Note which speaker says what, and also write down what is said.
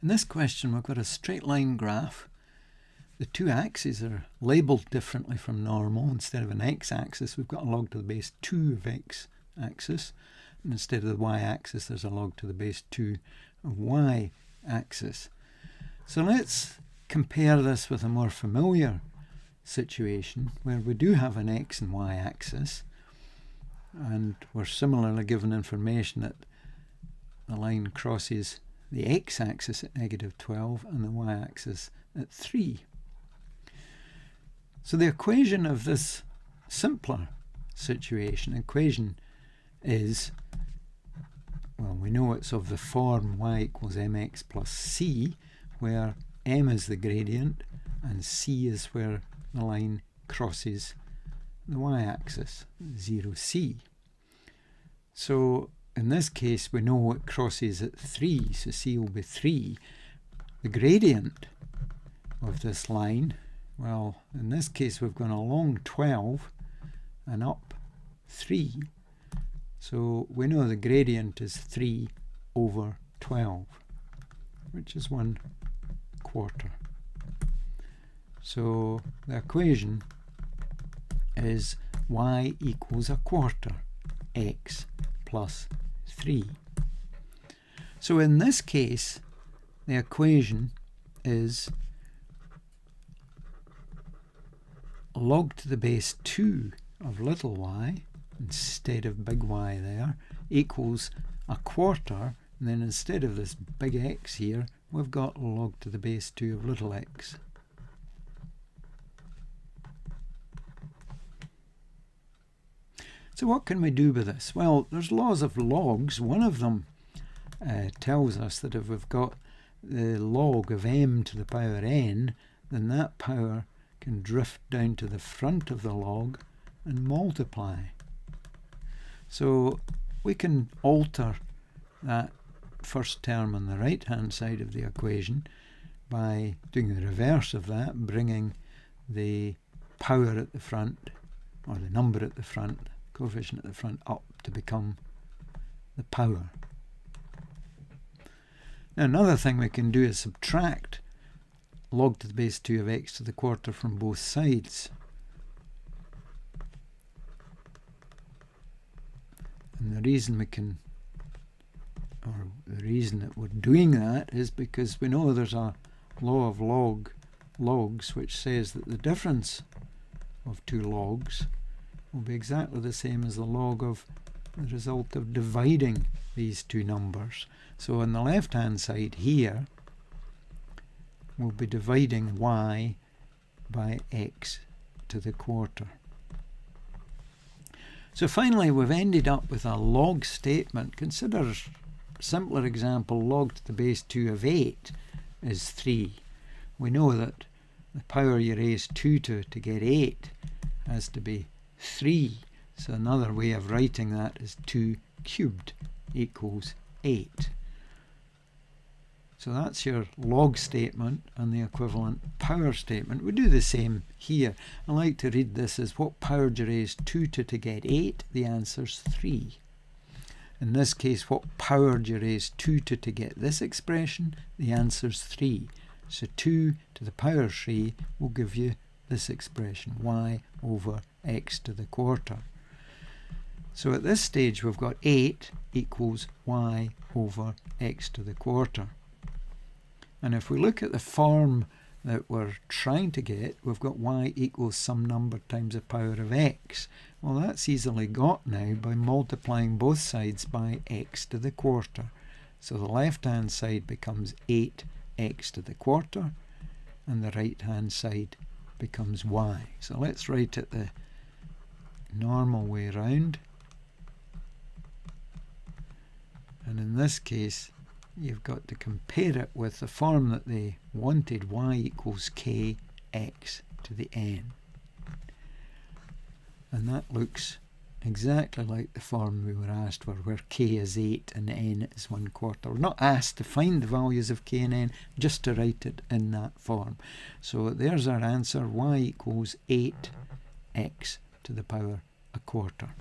Speaker 1: In this question we've got a straight line graph. The two axes are labelled differently from normal. Instead of an x-axis we've got a log to the base 2 of x-axis, and instead of the y-axis there's a log to the base 2 of y-axis. So let's compare this with a more familiar situation where we do have an x and y axis, and we're similarly given information that the line crosses the x-axis at -12 and the y-axis at 3. So the equation of this simpler situation equation is, well, we know it's of the form y equals mx plus c, where m is the gradient and c is where the line crosses the y-axis, 0c. So in this case we know it crosses at 3, so c will be 3. The gradient of this line, well, in this case we've gone along 12 and up 3, so we know the gradient is 3 over 12, which is 1/4. So the equation is y equals 1/4 x plus 3. So in this case the equation is log to the base 2 of little y instead of big Y there equals 1/4, and then instead of this big X here we've got log to the base 2 of little x. So what can we do with this? Well, there's laws of logs. One of them tells us that if we've got the log of m to the power n, then that power can drift down to the front of the log and multiply. So we can alter that first term on the right hand side of the equation by doing the reverse of that, bringing the power at the front, or the number at the front, coefficient at the front, up to become the power. Now another thing we can do is subtract log to the base 2 of x to the quarter from both sides. And the reason we can, or the reason that we're doing that, is because we know there's a law of logs which says that the difference of two logs will be exactly the same as the log of the result of dividing these two numbers. So on the left hand side here we'll be dividing y by x to the quarter. So finally we've ended up with a log statement. Consider a simpler example. Log to the base 2 of 8 is 3. We know that the power you raise 2 to get 8 has to be 3. So another way of writing that is 2 cubed equals 8. So that's your log statement and the equivalent power statement. We do the same here. I like to read this as what power do you raise 2 to get 8? The answer's 3. In this case, what power do you raise 2 to get this expression? The answer's 3. So 2 to the power 3 will give you this expression, y over x to the quarter. So at this stage we've got 8 equals y over x to the quarter. And if we look at the form that we're trying to get, we've got y equals some number times the power of x. Well, that's easily got now by multiplying both sides by x to the quarter. So the left hand side becomes 8x to the quarter and the right hand side becomes y. So let's write it the normal way round, and in this case you've got to compare it with the form that they wanted, y equals kx to the n, and that looks exactly like the form we were asked for, where k is 8 and n is 1/4. We're not asked to find the values of k and n, just to write it in that form. So there's our answer, y equals 8x to the power 1/4.